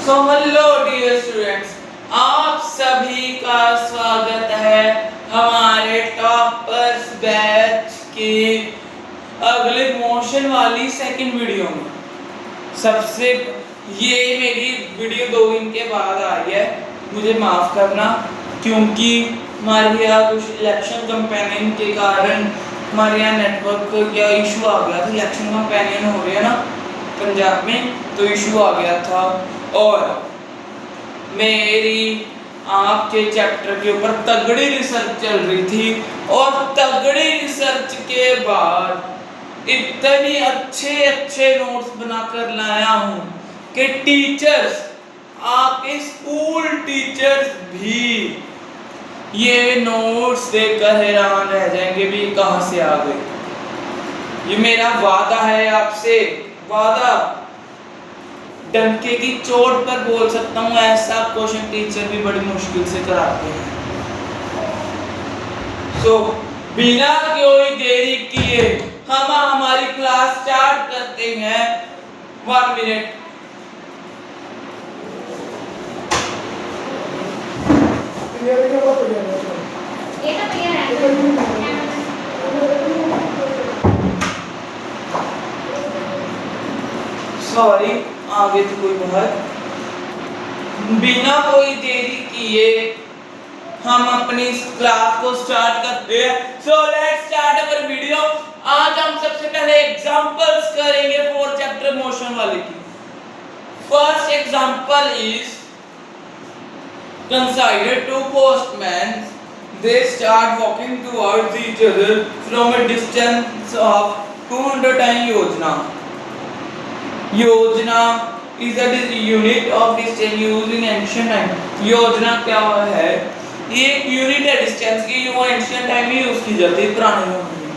So hello dear students, आप सभी का स्वागत है हमारे टॉपर्स बैच की अगले मोशन वाली सेकंड वीडियो में। सबसे ये मेरी वीडियो 2 दिन के बाद आई है, मुझे माफ़ करना, क्योंकि हमारे यहाँ कुछ इलेक्शन कंपेनियन के कारण हमारे यहाँ नेटवर्क या इशू आ गया था। इलेक्शन कंपेनियन हो रहे हैं ना पंजाब में, तो इशू आ गया था और मेरी आपके चैप्टर के ऊपर तगड़ी रिसर्च चल रही थी और तगड़ी रिसर्च के बाद इतने अच्छे नोट्स बनाकर लाया हूँ कि टीचर्स, आपके स्कूल टीचर्स भी ये नोट्स देखकर हैरान रह जाएंगे भी कहाँ से आ गए। ये मेरा वादा है आपसे, वादा डंके की चोट पर बोल सकता हूँ, ऐसा क्वेश्चन टीचर भी बड़ी मुश्किल से कराते हैं। तो बिना कोई देरी किए हम हमारी क्लास स्टार्ट करते हैं। 1 मिनट। सॉरी, आगे तो कोई बात। बिना कोई देरी किए हम अपनी क्लास को स्टार्ट करते हैं। So let's start our video. आज हम सबसे पहले एग्जांपल्स करेंगे 4 चैप्टर मोशन वाले की। First example is consider 2 postmen. They start walking towards each other from a distance of 210 yojna. योजना is a unit of distance used in ancient time. योजना क्या है? ये एक यूनिट है डिस्टेंस की, जो एंशिएंट टाइम में यूज की जाती है, पुराने जमाने में।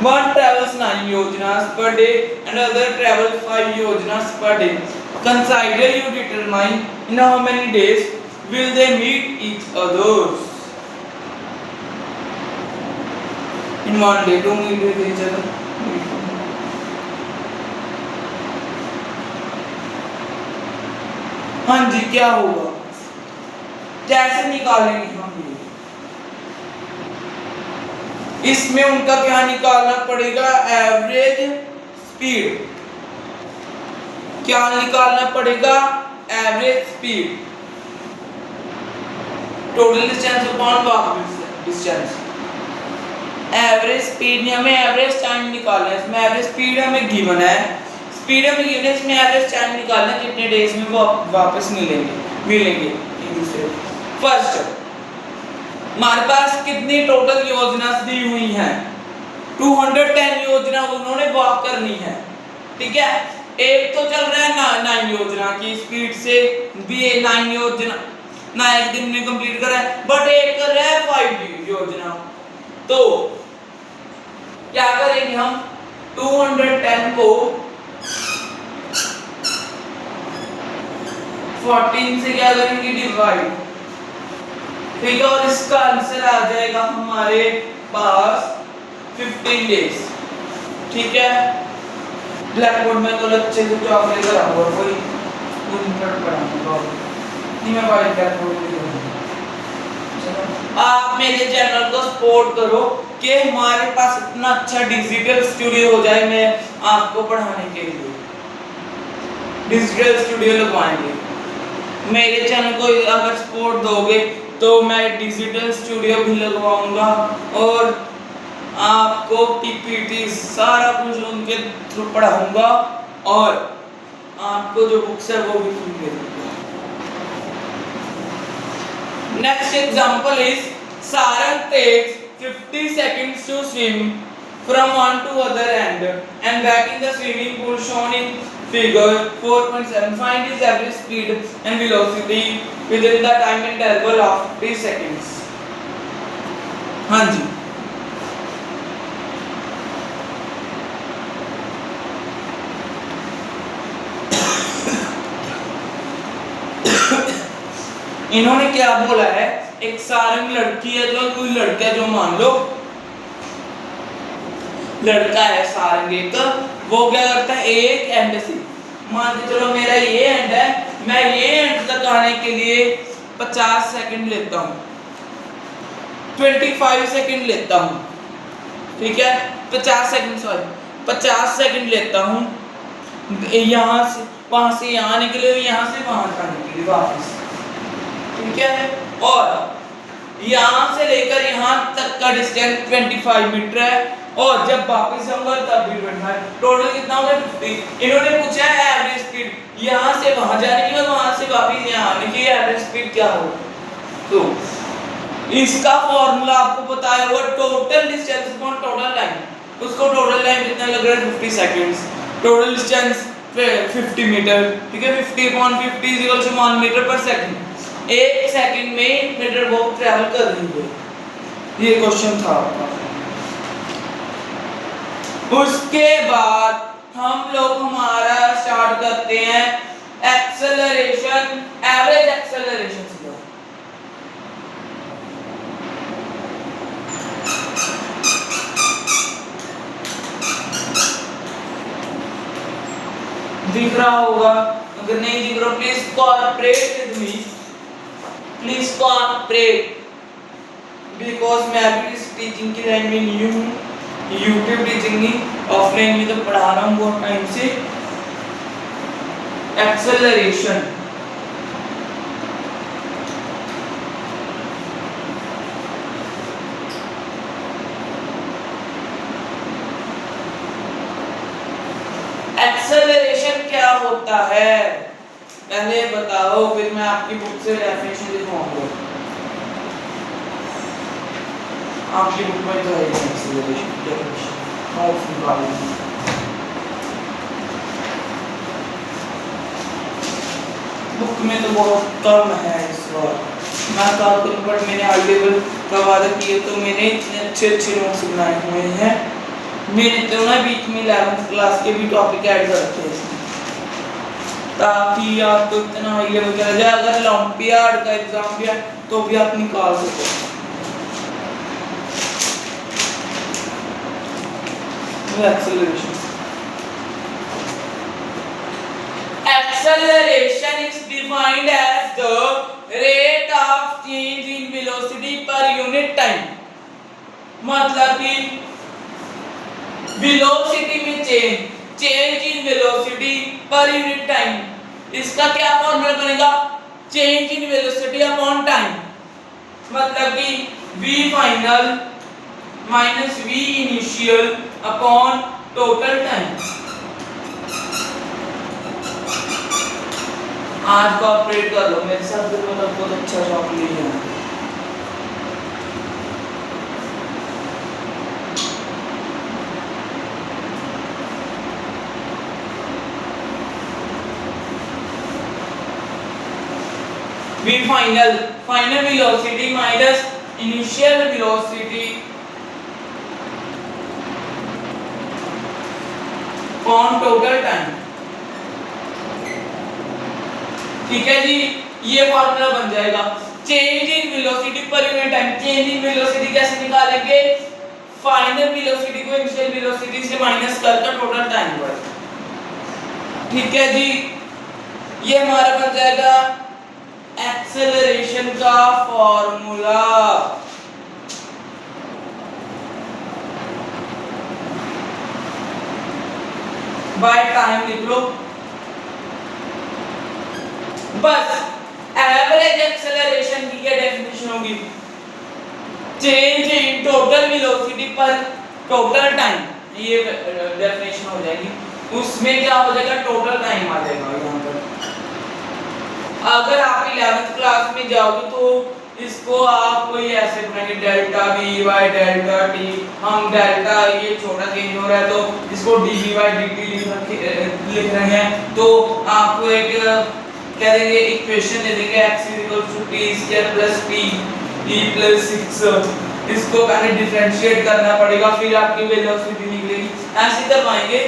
One travels 9 योजनास per day and other travel 5 योजनास per day. Consider you determine in how many days will they meet each others. In 1 day to meet with each other. हाँ जी, क्या होगा, कैसे निकालेंगे हम ये? इसमें उनका क्या निकालना पड़ेगा? Average speed. क्या निकालना पड़ेगा? Average speed. Total distance upon walk distance. Average speed नहीं, हमें एवरेज टाइम निकालना है। इसमें एवरेज स्पीड हमें गिवन है, स्पीड हमें गिवन है, इसमें एवरेज टाइम निकालना है, कितने डेज में वो वापस मिलेंगे एक दूसरे। फर्स्ट, हमारे पास कितनी टोटल योजना दी हुई हैं? 210 योजना उन्होंने वॉक करनी है, ठीक है। एक तो चल रहा है 9 योजना की स्पीड से, भी 9 योजना ना एक दिन में कंप्लीट करा है, बट एक कर रहा है 5 योजना। तो क्या करेंगे हम? 210 को 14 से क्या करेंगे? डिवाइड, ठीक है। और इसका आंसर आ जाएगा हमारे पास 15 डेज, ठीक है। ब्लैक बोर्ड में तो अच्छे से चॉकलेट कराऊंगा, कोई पढ़ाऊंगा नहीं, मैं ब्लैक बोर्ड में करूंगा। आप मेरे चैनल को सपोर्ट करो कि हमारे पास इतना अच्छा डिजिटल स्टूडियो हो जाए। मैं आपको पढ़ाने के लिए डिजिटल स्टूडियो लगवाएंगे। मेरे चैनल को अगर सपोर्ट दोगे तो मैं डिजिटल स्टूडियो भी लगवाऊंगा और आपको पीपीटी सारा कुछ उनके थ्रू पढ़ाऊंगा और आपको जो बुक्स है वो भी फ्री दे दूंगा। Next example is Sarang takes 50 seconds to swim from one to other end and back in the swimming pool shown in figure 4.7. Find his average speed and velocity within the time interval of 50 seconds. हाँ जी, इन्होंने क्या बोला है? एक सारंग लड़की है, जो कोई लड़का है, जो मान लो लड़का है सारंग एक, वो क्या करता है? एक एंड से मान के चलो मेरा ये एंड है, मैं ये एंड तक आने के लिए 50 सेकंड लेता हूँ, 25 सेकंड लेता हूँ, ठीक है, 50 सेकंड, सॉरी 50 सेकंड लेता हूँ यहाँ से वहां से यहाँ आने के लिए, यहाँ से वहां जाने के लिए वापस, ठीक है। और यहाँ से लेकर यहाँ तक का डिस्टेंस 25 मीटर है, और जब वापस आऊंगा तब भी 25, टोटल कितना होगा 50। इन्होंने पूछा है एवरेज स्पीड, यहाँ से वहां जाने की और वहां से वापस यहाँ आने की एवरेज स्पीड क्या होगा। तो इसका फॉर्मूला आपको पता है, वो total distance upon total time, उसको टोटल टाइम कितना लग रहा है 50 सेकंड्स, टोटल डिस्टेंस 50 मीटर, ठीक है, 50 upon 50 equal to 1 metre per second, 1 second में मीटर वो ट्रैवल कर रही है। ये क्वेश्चन था आपका। उसके बाद हम लोग हमारा स्टार्ट करते हैं एक्सेलरेशन, एवरेज एक्सेलरेशन से। दिख रहा होगा, अगर नहीं दिख रहा please cooperate with me, please cooperate, because मैं अभी इस टीचिंग की लाइन में न्यू हूँ, यूट्यूब टीचिंग नहीं, ऑफलाइन में तो पढ़ा रहा हूँ बहुत टाइम से। एक्सेलरेशन, एक्सेलरेशन क्या होता है पहले बताओ, फिर मैं आपकी बुक से डेफिनेशन लिखवाऊंगा। आपकी बुक में तो है एक्सेलरेशन डेफिनेशन, नोट्स निकालिए। बुक में तो बहुत कम है इस बार, मैं तो आपको बट मैंने हाई लेवल का वादा किया तो मैंने इतने अच्छे नोट्स बनाए हुए हैं। मैंने तो ना बीच में 11th क्लास के भी टॉपिक ऐड कर रखे हैं ताकि आपको इतना हाई लेवल चला जाए, अगर ओलंपियाड का एग्जाम भी है तो भी आप निकाल सको। Acceleration, acceleration is defined as the rate of change in velocity per unit time, मतलब कि velocity में change in velocity per unit time, इसका क्या फॉर्मूला बनेगा, change in velocity upon time, मतलब कि v final minus v initial upon total time। आज cooperate कर लो मेरे साथ, फिर मतलब बहुत अच्छा जॉब लिया है। V final velocity minus initial velocity on total time, ठीक है जी। ये फॉर्मूला बन जाएगा change in velocity per unit time. Change in velocity कैसे निकालेंगे, फाइनल वेलोसिटी को इनिशियल वेलोसिटी से माइनस करके टोटल टाइम पर, ठीक है जी। ये हमारा बन जाएगा एक्सेलरेशन का फॉर्मूला। बाय टाइम लिख लो बस। एवरेज एक्सेलरेशन की क्या डेफिनेशन होगी, चेंज इन टोटल वेलोसिटी पर टोटल टाइम, ये डेफिनेशन हो जाएगी। उसमें क्या हो जाएगा, टोटल टाइम आ जाएगा यहाँ पर। अगर आप 11th क्लास में जाओगे तो इसको आप कोई ऐसे बनाएंगे delta V by delta T. हम डेल्टा ये छोटा चेंज हो रहा है तो इसको D V by D T लिख रहे हैं, तो आपको एक क्या देंगे, इक्वेशन दे देंगे x = t square plus p e plus 6। इसको पहले डिफरेंशिएट करना पड़ेगा, फिर आपकी वेलोसिटी निकलेगी। ऐसे करवाएंगे।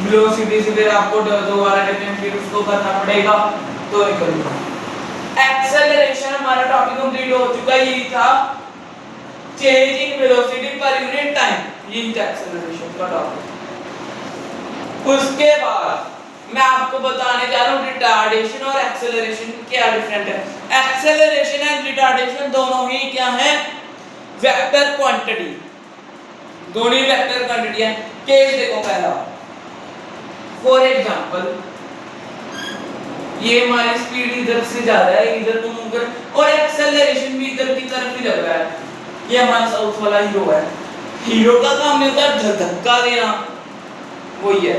वेलोसिटी से फिर आपको दोबारा डिफरेंशिएट उसको करना पड़ेगा, तो निकलेगा। एक्सेलरेशन हमारा टॉपिक कंप्लीट हो चुका है। यही था change in velocity per unit time, यही था एक्सेलरेशन का टॉपिक। उसके बाद मैं आपको बताने जा रहा हूँ रिटार्डेशन और एक्सेलरेशन क्या डिफरेंट है। एक्सेलरेशन एंड रिटार्डेशन दोनों ही क्या है, वेक्टर क्वांटिटी, दोनों ही वेक्टर क्वांटिटी है। केस देखो पहला, फॉर एग्जांपल ये हमारी स्पीड इधर से जा रहा है, इधर को मूव कर, और एक्सेलरेशन भी इधर की तरफ ही लग रहा है। ये हमारा साउथ वाला हीरो है, हीरो का काम नहीं होता धक्का देना, वही है।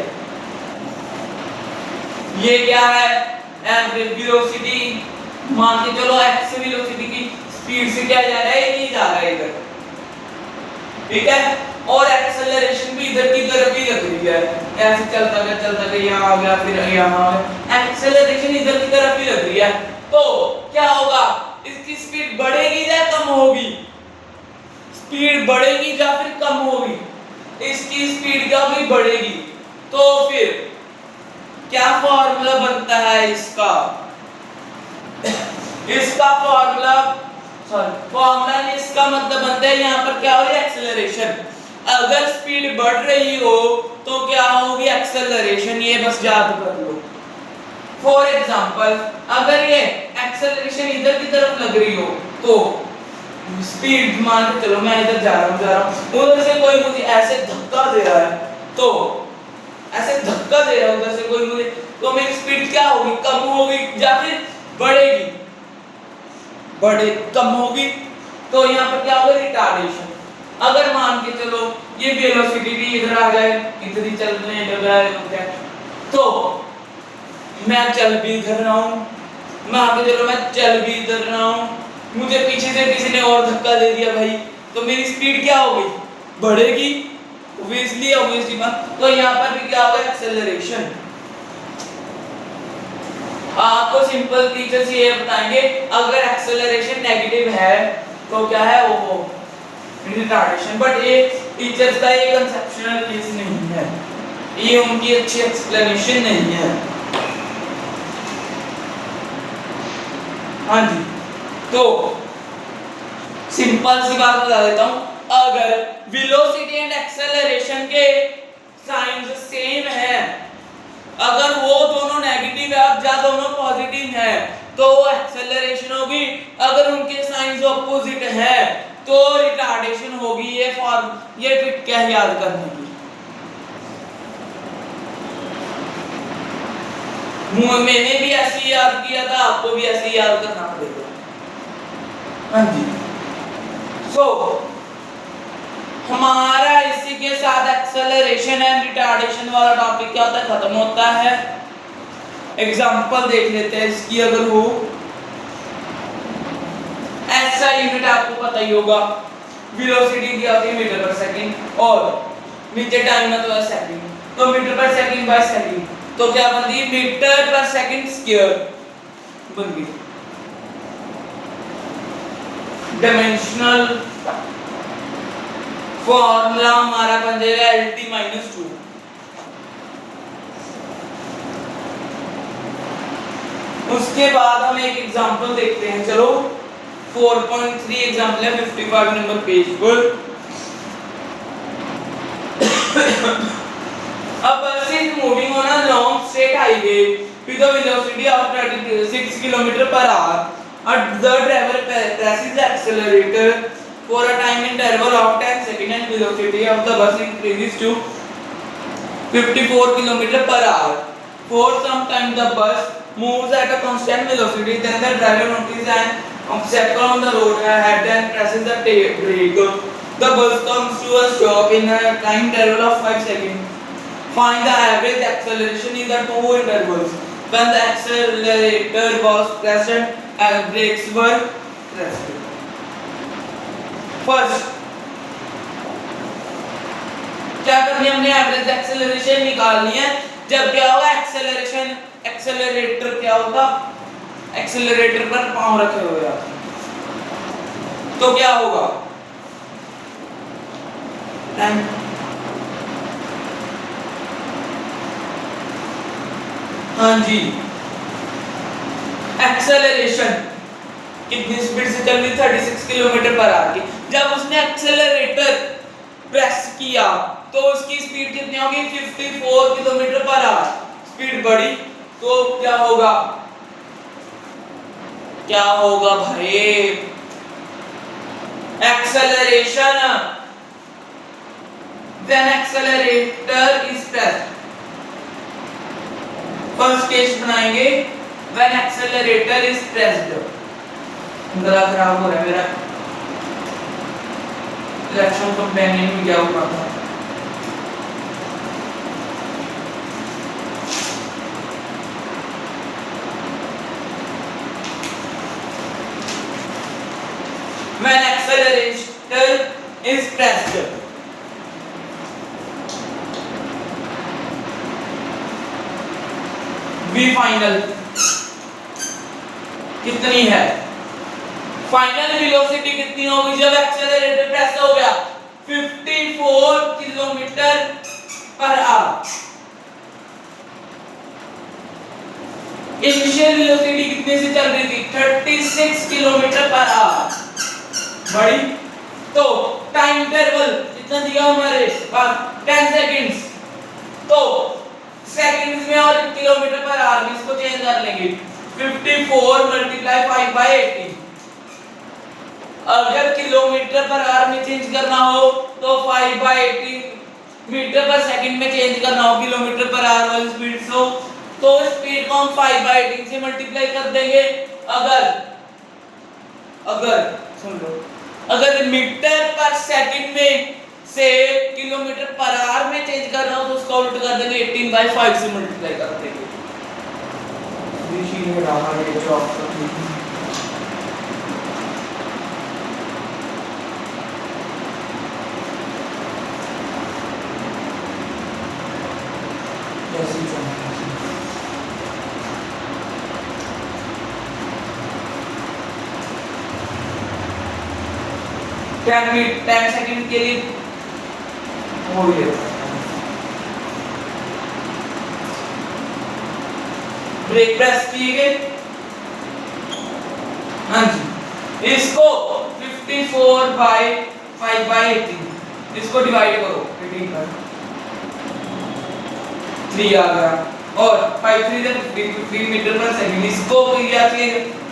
ये क्या है, एवरेज वेलोसिटी, मान के चलो एक्स वेलोसिटी की स्पीड से क्या जा रहा है, ये जा रहा है इधर, ठीक है। और एक्सेलरेशन भी इधर की तरफ ही लग रही है, ऐसे चलता गया यहाँ आ गया, फिर यहाँ आ गया, एक्सेलरेशन इधर की तरफ ही लग रही है। तो क्या होगा, इसकी स्पीड बढ़ेगी या कम होगी, स्पीड बढ़ेगी या फिर कम होगी, इसकी स्पीड क्या होगी, बढ़ेगी। तो फिर क्या फॉर्मूला बनता है इसका, इसका फॉर्मूला इसका मतलब बनता है, यहाँ पर क्या हो रही है, एक्सेलरेशन। अगर स्पीड बढ़ रही हो तो क्या होगी, एक्सेलरेशन, ये बस याद कर लो। फॉर एग्जांपल अगर ये एक्सेलरेशन इधर की तरफ लग रही हो तो स्पीड मान के चलो मैं इधर जा रहा हूँ, उधर से कोई मुझे ऐसे धक्का दे रहा है, तो ऐसे धक्का दे रहा है उधर से कोई मुझे, तो मेरी स्पीड क्या होगी, कम होगी या फिर बढ़ेगी, कम होगी। तो यहाँ पर क्या होगा, रिटार्डेशन। अगर मान के चलो ये वेलोसिटी भी इधर आ जाए, इधर ही चलने लगा है, तो मैं चल भी इधर रहा हूँ, मान के चलो मैं चल भी इधर रहा हूँ, मुझे पीछे से किसी ने और धक्का दे दिया भाई, तो मेरी स्पीड क्या होगी, बढ़ेगी, ऑब्वियसली बात। तो यहाँ पर भी क्या होगा, एक्सेलरेशन। आपको सिंपल टीचर्स ये बताएंगे, अगर एक्सेलरेशन नेगेटिव है तो क्या है वो रिटार्डेशन। बट ये टीचर्स का ये कंसेप्चुअल केस नहीं है, ये उनकी अच्छी एक्सप्लेनेशन नहीं है। हाँ जी, तो सिंपल सी बात बता देता हूँ, अगर वेलोसिटी एंड एक्सेलरेशन के साइंस सेम है, अगर वो दोनों नेगेटिव है या दोनों पॉजिटिव है तो एक्सेलरेशन होगी, अगर उनके साइंस ऑपोजिट है तो रिटार्डेशन होगी। ये ट्रिक क्या याद करने की, मैंने भी ऐसे याद किया था, आपको भी ऐसे याद करना पड़ेगा। हाँ जी, हमारा इसी के साथ एक्सेलरेशन एंड रिटार्डेशन वाला टॉपिक क्या होता है, खत्म होता है। एग्जांपल देख लेते हैं इसकी, अगर हो ऐसा यूनिट आपको पता ही होगा, वेलोसिटी क्या होती है, मीटर पर सेकंड, और नीचे टाइम मतलब सेकंड, तो metre per second by second, तो क्या बनती है, मीटर पर सेकंड स्क्वायर बन गई। डायमेंशनल फॉर्मूला हमारा बन जाएगा LT-2। उसके बाद हम एक एग्जांपल देखते हैं, चलो 4.3 एग्जांपल है 55 नंबर पेज पर। अब बस is moving on a long straight highway with a velocity of 36 km/h. The driver presses the accelerator for a time interval of 10 seconds and velocity of the bus increases to 54 km/h. For some time the bus moves at a constant velocity. Then the driver notices an obstacle on the road ahead and presses the brake. The bus comes to a stop in a time interval of 5 seconds. Find the average acceleration in the two intervals. When the accelerator was pressed and brakes were pressed. First, क्या करनी है, हमने average acceleration निकालनी है। जब क्या होगा, acceleration, accelerator क्या होगा, एक्सेलरेटर पर पांव रखे हुए आप, तो क्या होगा, हाँ जी, एक्सेलरेशन कितनी स्पीड से चल रही, 36 km/h की। जब उसने एक्सेलरेटर प्रेस किया तो उसकी स्पीड कितनी होगी 54 किलोमीटर पर आवर। स्पीड बढ़ी तो क्या होगा भाई acceleration. When accelerator is pressed, first case बनाएंगे व्हेन एक्सेलरेटर इज प्रेस्ड। गला खराब हो रहा है मेरा, इलेक्शन कंपेनियन में क्या हुआ था। When accelerator is pressed, V final कितनी है, फाइनल वेलोसिटी कितनी होगी जब एक्सेलरेटर प्रेस हो गया 54 kilometre per hour. Initial velocity कितने से चल रही थी 36 किलोमीटर पर आवर। बड़ी तो टाइम इंटरवल कितना दिया हमारे पास 10 सेकंड्स, तो सेकंड्स में और किलोमीटर पर आवर में इसको चेंज कर लेंगे 54 मल्टीप्लाई 5/18। अगर किलोमीटर पर आवर में चेंज करना हो तो 5/18 मीटर पर सेकंड में चेंज करना हो किलोमीटर पर आवर वाली स्पीड से, तो स्पीड को हम 5/18 से मल्टीप्लाई कर देंगे। अगर सुन लो, अगर मीटर पर सेकंड में से किलोमीटर पर आवर में चेंज कर रहा हो तो उसका उल्टा कर देंगे 18/5 से मल्टीप्लाई कर देंगे। इसी में रहा है जो आपका टेन सेकंड के लिए हो गया। ब्रेक प्रेस किए गए, हाँ जी, इसको 54/5/18 इसको डिवाइड करो 18 पर 3 आ गया और 5 3 15 मीटर पर सेकंड। इसको किया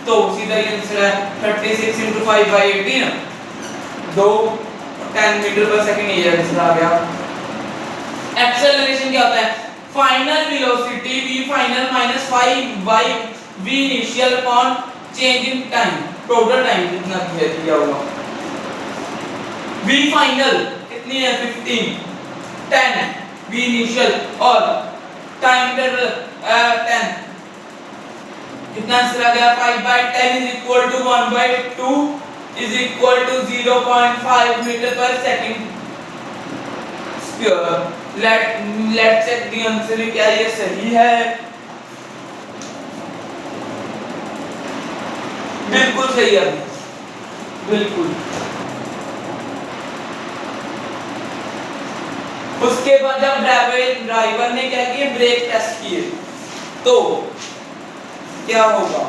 तो सीधा ये आंसर है 36 × 5/18 2 10 मीटर पर सेकंड, ये आंसर आ गया। एक्सेलरेशन क्या होता है, final velocity v final minus 5 v initial upon change in time, total time कितना दिया हुआ। v फाइनल कितनी है 15, 10 v इनिशियल और टाइम इंटरवल 10, कितना आंसर आ गया 5/10 = 1/2 is equal to 0.5 meter per second square। let's check the answer, क्या ये सही है? बिल्कुल सही है, बिल्कुल। उसके बाद जब ड्राइवर ने क्या किया, ब्रेक टेस्ट किए, तो क्या होगा,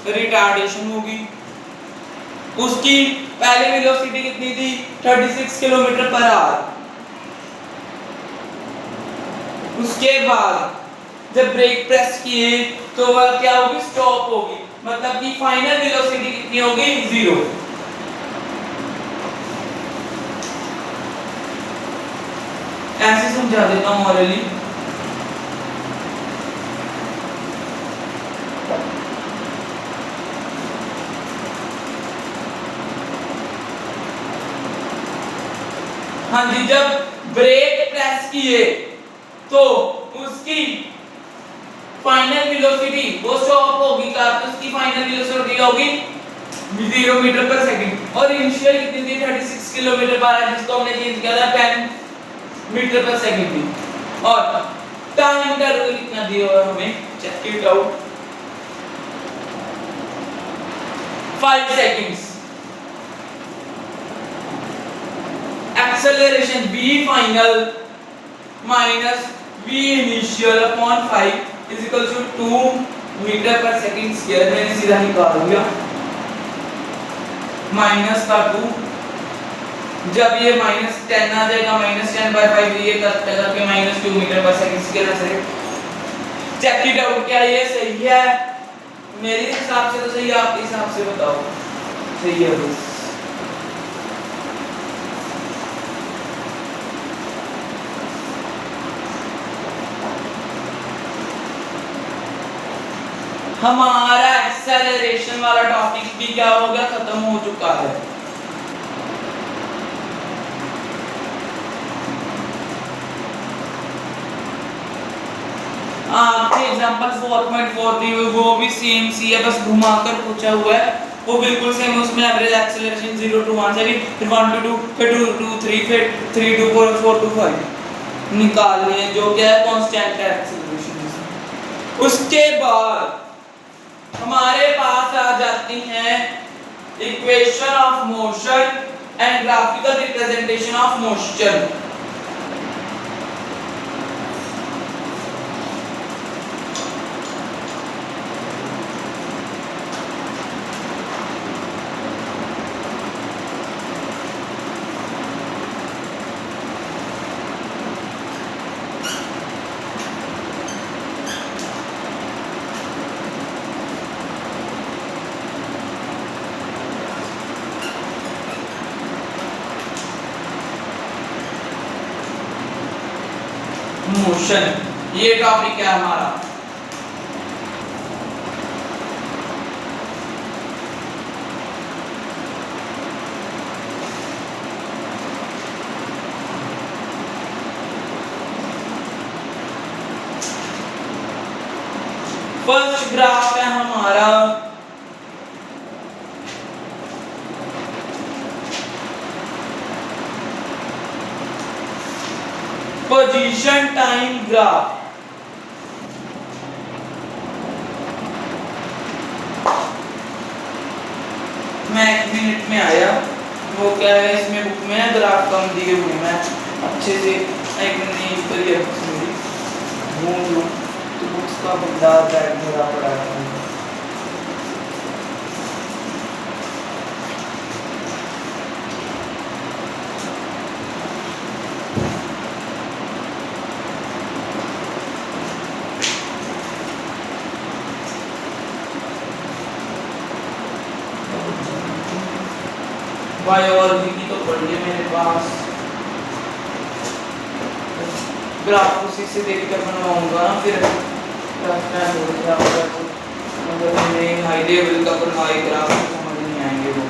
रिटार्डेशन होगी। उसकी पहले वेलोसिटी कितनी थी 36 किलोमीटर पर आवर। उसके बाद जब ब्रेक प्रेस किए तो वह क्या होगी, स्टॉप होगी, मतलब कि फाइनल वेलोसिटी कितनी होगी 0। ऐसे समझा देता हूं ऑरली। हाँ जी, जब ब्रेक प्रेस किए तो उसकी फाइनल वेलोसिटी वो स्टॉप होगी, तो उसकी फाइनल वेलोसिटी होगी 0 मीटर पर सेकंड और इनिशियल कितनी थी 36 किलोमीटर पर आवर, जिसको हमने चेंज किया था 10 मीटर पर सेकंड थी। और टाइम इंटरवल कितना दिया हुआ हमें, check it out 5 seconds. Acceleration v final minus v initial upon 5 is equal to 2 metre per second square. मैंने सीधा निकाल दिया माइनस का 2, जब ये -10 आ जाएगा -10/5 ये करके -2 मीटर पर सेकंड के नजर चेक इट आउट। क्या ये सही है? मेरे हिसाब से तो सही है, आपके हिसाब से बताओ। सही है बस। हमारा एक्सेलरेशन वाला टॉपिक भी क्या हो गया, खत्म हो चुका है। आपके एग्जांपल 4.4 वो भी सेम सी है, बस घुमाकर पूछा हुआ है, वो बिल्कुल सेम। उसमें एवरेज एक्सेलरेशन 0 to 1 से भी, फिर 1 to 2, फिर 2 to 3, फिर 3 to 4, 4 to 5 निकालनी है, जो क्या है कांस्टेंट है एक्सेलरेशन। उसके बाद हमारे पास आ जाती हैं equation of motion and graphical representation of motion. Motion ये टॉपिक है हमारा। फर्स्ट ग्राफ है हमारा पोजीशन टाइम ग्राफ। मैं 1 मिनट में आया, वो क्या है इसमें बुक में ग्राफ कम दिए हुए, मैं अच्छे से एक नहीं करिए ढूंढ लूं तो बुक्स का भंडार बैग भरा पड़ा है। बायोलॉजी की तो पढ़ी है मेरे पास, ग्राफ उसी से देख कर बनवाऊंगा ना, फिर अगर हमें हाई लेवल का बनवाए ग्राफ तो समझ नहीं आएंगे वो।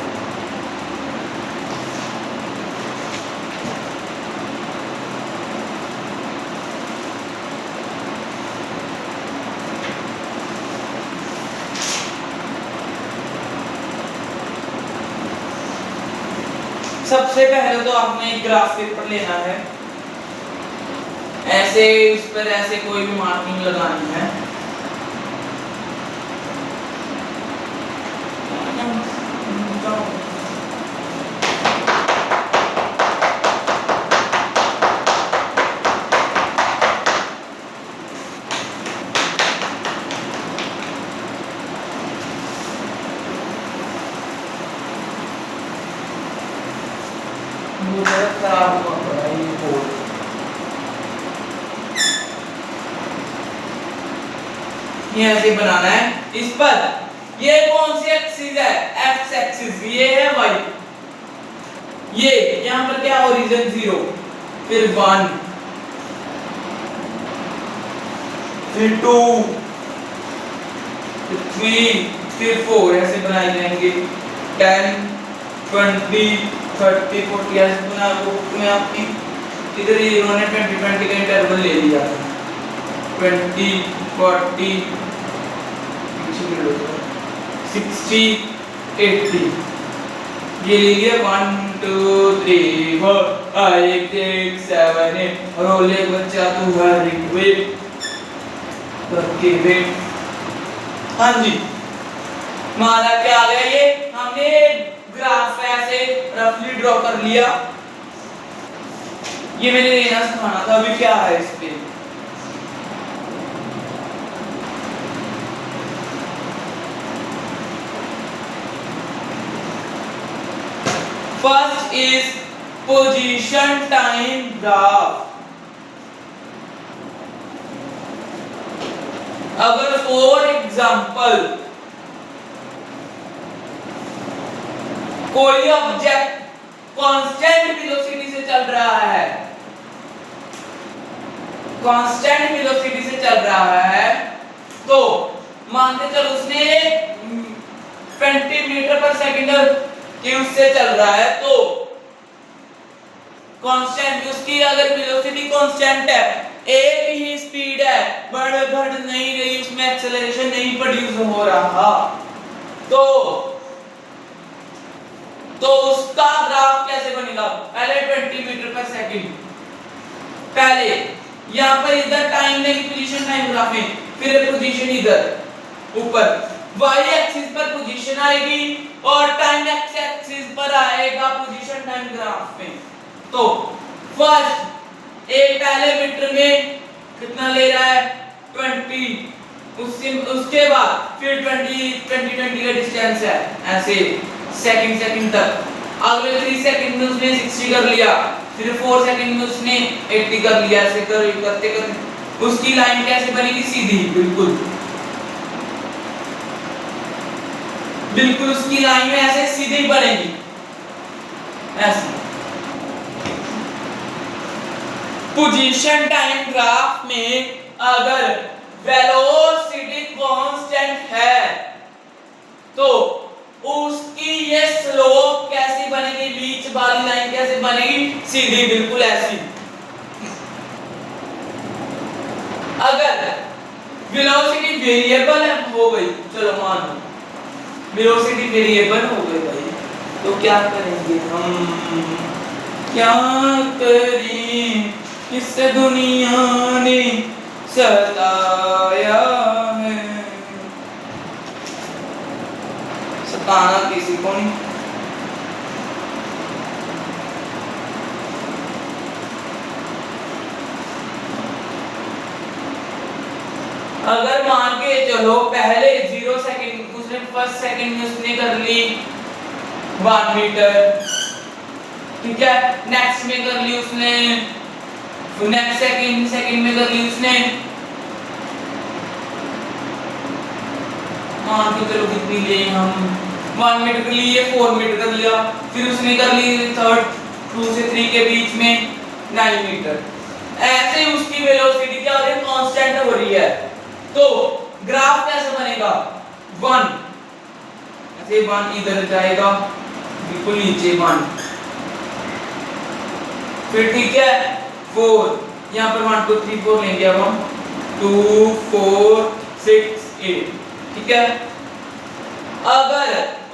सबसे पहले तो आपने एक ग्राफ पेपर लेना है, ऐसे इस पर ऐसे कोई भी मार्किंग लगानी है। खराब हुआ पड़ा ये बोर्ड। ये ऐसे बनाना है। इस पर ये कौन सी एक्सिस है? X axis. ये है वाई। ये यहां पर क्या ओरिजिन 0, फिर 1, फिर 2, फिर 3, फिर 4 ऐसे बनाए जाएंगे। 10, 20, 30, 40 ऐसे बना को में आपकी इधर ही इन्होंने 20 20 का इंटरवल ले लिया था। 20, 40, 60, 80 ये ले लिया। 1 2 3 4 5 6 7 8 और ओले बच्चा तू हर एक वेट करके वेट। हाँ जी, हमारा क्या आ गया? ये हमने ग्राफ ऐसे रफली ड्रॉ कर लिया। ये मैंने लेना सिखाना था। अभी क्या है इस पे? First is position time graph. अगर फॉर एग्जांपल कोई ऑब्जेक्ट कांस्टेंट वेलोसिटी से चल रहा है, कांस्टेंट वेलोसिटी से चल रहा है, तो मान के चलो उसने 20 मीटर पर सेकंड की उससे चल रहा है, तो कांस्टेंट उसकी अगर वेलोसिटी कांस्टेंट है, एक ही स्पीड है, बढ़ नहीं रही, उसमें एक्सेलरेशन नहीं प्रोड्यूस हो रहा, तो उसका ग्राफ कैसे बनेगा? पहले 20 मीटर पर सेकंड, पहले यहां पर इधर टाइम नहीं, पोजीशन टाइम ग्राफ में, फिर पोजीशन इधर ऊपर y एक्सिस पर पोजीशन आएगी और टाइम x एक्सिस पर आएगा पोजीशन टाइम ग्राफ में। तो फर्स्ट एक पहले मीटर में कितना ले रहा है 20, उसके बाद फिर 20 का डिस्टेंस है ऐसे सेकंड तक, अगले 3 सेकंड में उसने 60 कर लिया, फिर 4 सेकंड में उसने 80 कर लिया, ऐसे करते उसकी लाइन कैसे बनेगी? सीधी, बिल्कुल उसकी लाइन में ऐसे सीधी बनेगी, ऐसे। पोजीशन टाइम ग्राफ में अगर वेलोसिटी कांस्टेंट है तो उसकी ये स्लोप कैसी बनेगी? बीच वाली लाइन कैसे बनेगी? सीधी, बिल्कुल ऐसी। अगर वेलोसिटी वेरिएबल हो गई, चलो मान लो वेलोसिटी वेरिएबल हो गई भाई, तो क्या करेंगे हम? क्या करें? इस दुनिया ने सताया है, सताना किसी को नहीं। अगर मान के चलो पहले 0 सेकंड उसने फर्स्ट सेकंड में उसने कर ली 1 मीटर, ठीक है, नेक्स्ट में कर ली उसने, नेक्स्ट सेकंड में कर ली उसने, मान के चलो कितनी लिए हम 1 मीटर कर लिए, 4 मीटर कर लिया, फिर उसने कर ली थर्ड 2 से 3 के बीच में 9 मीटर। ऐसे उसकी वेलोसिटी क्या हो रही है? कांस्टेंट हो रही है। तो ग्राफ कैसे बनेगा? 1 ऐसे 1 इधर जाएगा, बिल्कुल नीचे 1, फिर ठीक है 4, यहाँ पर 1 2 3 4 लेंगे अब हम, 2 4 6 8, ठीक है। अगर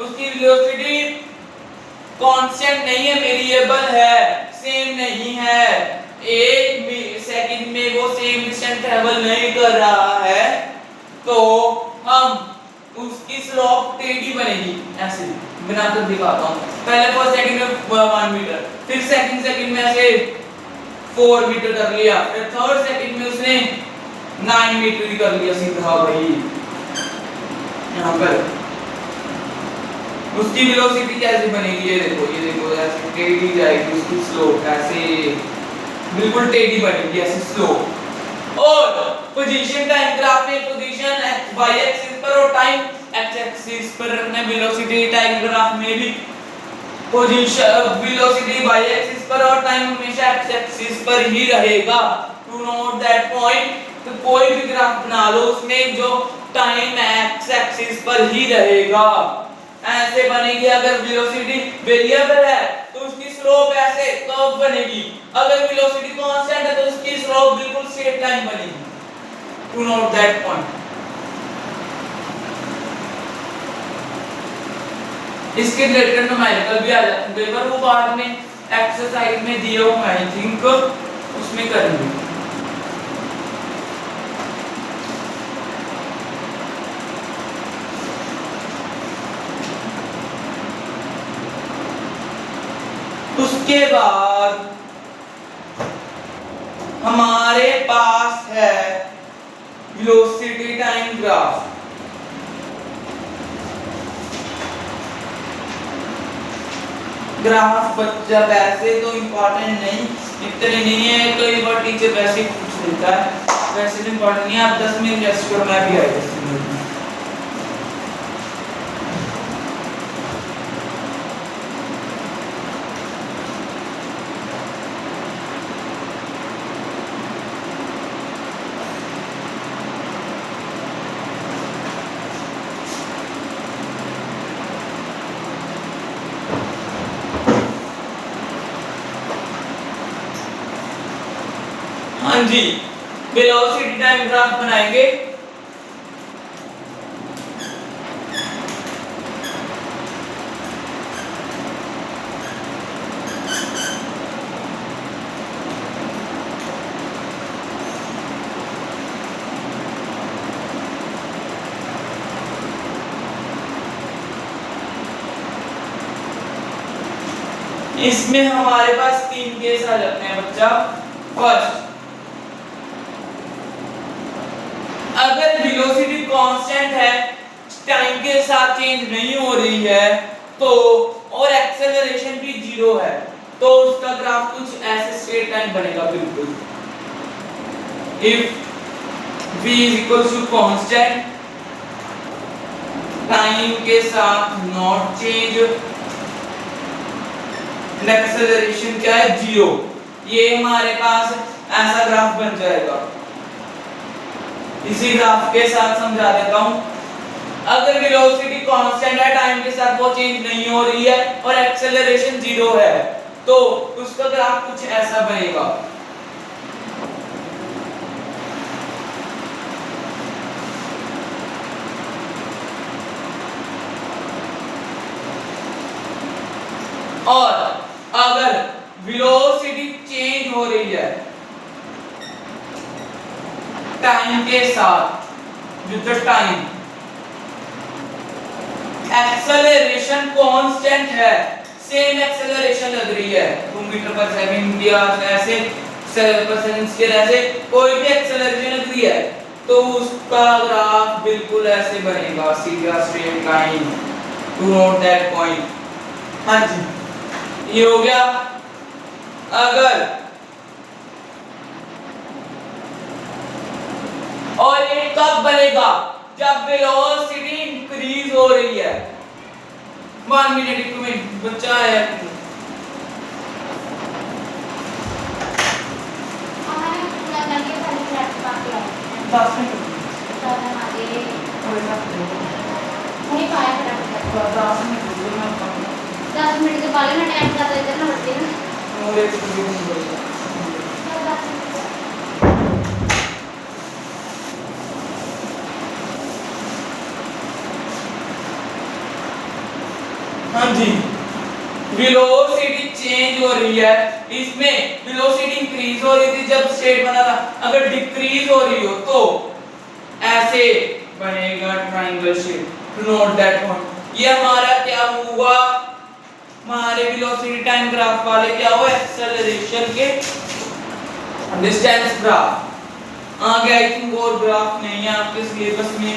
उसकी वेलोसिटी कांस्टेंट नहीं है, वेरिएबल है, सेम नहीं है, 1 सेकंड में वो सेम डिस्टेंस ट्रेवल नहीं कर रहा है, तो हम उसकी स्लोप टेढ़ी बनेगी, ऐसे बनाकर दिखाता हूँ। पहले फर्स्ट सेकंड में 1 मीटर, फिर सेकंड में ऐसे 4 मीटर कर लिया, फिर थर्ड सेकंड में उसने 9 मीटर कर लिया सीधा भाई। यहाँ पर उसकी वेलोसिटी कैसे बनेगी? ये देखो ऐसे टेढ़ी जाएगी उसकी स्लोप, ऐसे बिल्कुल टेढ़ी बनेगी, ऐसे स्लोप। और पोजीशन टाइम ग्राफ में पोजीशन y एक्सिस पर और टाइम x एक्सिस पर रखना, वेलोसिटी टाइम ग्राफ में भी पोजीशन वेलोसिटी y एक्सिस पर और टाइम हमेशा x एक्सिस पर ही रहेगा। टू नोट दैट पॉइंट, तो कोई भी ग्राफ बना लो उसमें जो टाइम x एक्सिस पर ही रहेगा, ऐसे बनेगी। अगर वेलोसिटी वेरिएबल है तो उसकी स्लोप ऐसे कर्व बनेगी, अगर वेलोसिटी कांस्टेंट है तो उसकी स्लोप बिल्कुल स्ट्रेट लाइन बनेगी। To note that point. इसके रिलेटेड न्यूमेरिकल भी आ जाते हैं, पर वो बाद में एक्सरसाइज में दिए हो, आई थिंक उसमें करेंगे। उसके बाद हमारे पास है वेलोसिटी टाइम ग्राफ। ग्राफ बच्चा वैसे तो इम्पोर्टेंट नहीं, इतने नहीं है, कई बार टीचर वैसे ही पूछ लेता है, वैसे तो इम्पोर्टेंट नहीं है। आप 10 मिनट रेस्ट करो, मैं भी आई 10 मिनट में। हाँ जी, वेलोसिटी टाइम ग्राफ बनाएंगे। इसमें हमारे पास 3 केस आ जाते हैं बच्चा। फर्स्ट, अगर वेलोसिटी कांस्टेंट है, टाइम के साथ चेंज नहीं हो रही है, तो और एक्सेलरेशन भी 0 है, तो उसका ग्राफ कुछ ऐसे स्ट्रेट लाइन बनेगा बिल्कुल। If v is equals to constant, time के साथ नॉट चेंज, एक्सेलरेशन क्या है 0, ये हमारे पास ऐसा ग्राफ बन जाएगा। इसी ग्राफ के साथ समझा देता हूं। अगर वेलोसिटी कांस्टेंट है, टाइम के साथ वो चेंज नहीं हो रही है और एक्सेलरेशन 0 है, तो उसका ग्राफ कुछ ऐसा बनेगा। और अगर वेलोसिटी चेंज हो रही है टाइम के साथ, with the time, acceleration constant है, सेम एक्सेलरेशन लग रही है 2 मीटर पर सेकंड या ऐसे पर सेकंड के ऐसे कोई भी एक्सेलरेशन लग रही है, तो उसका ग्राफ बिल्कुल ऐसे बनेगा, सीधा straight line to note that point. हाँ जी, ये हो गया। अगर और ये कब बनेगा, जब वेलोसिटी इंक्रीज हो रही है। 1 मिनट 1 मिनट बच्चा है, दस मिनट के बाद ना टाइम का इधर ना बढ़ते हैं। हाँ जी, वेलोसिटी चेंज हो रही है, इसमें वेलोसिटी इंक्रीज हो रही थी जब स्टेट बना था, अगर डिक्रीज हो रही हो तो ऐसे बनेगा triangle shape, to note that point. ये हमारा क्या हुआ, हमारे वेलोसिटी टाइम ग्राफ वाले क्या हुआ, एक्सेलरेशन के डिस्टेंस ग्राफ। आगे आई थिंक और ग्राफ नहीं है आपके सिलेबस में,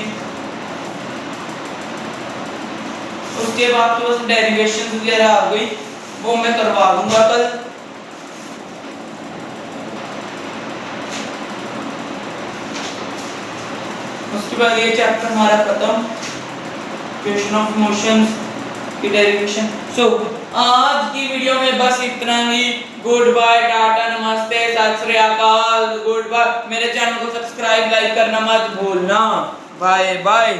उसके बाद तो बस डेरिवेशन वगैरह आ गई, वो मैं करवा दूंगा कल। उसके बाद ये चैप्टर हमारा खत्म, क्वेश्चन ऑफ मोशंस की डेरिवेशन। सो आज की वीडियो में बस इतना ही। गुड बाय, टाटा, नमस्ते, सत श्री अकाल, गुड बाय। मेरे चैनल को सब्सक्राइब लाइक करना मत भूलना। Bye bye.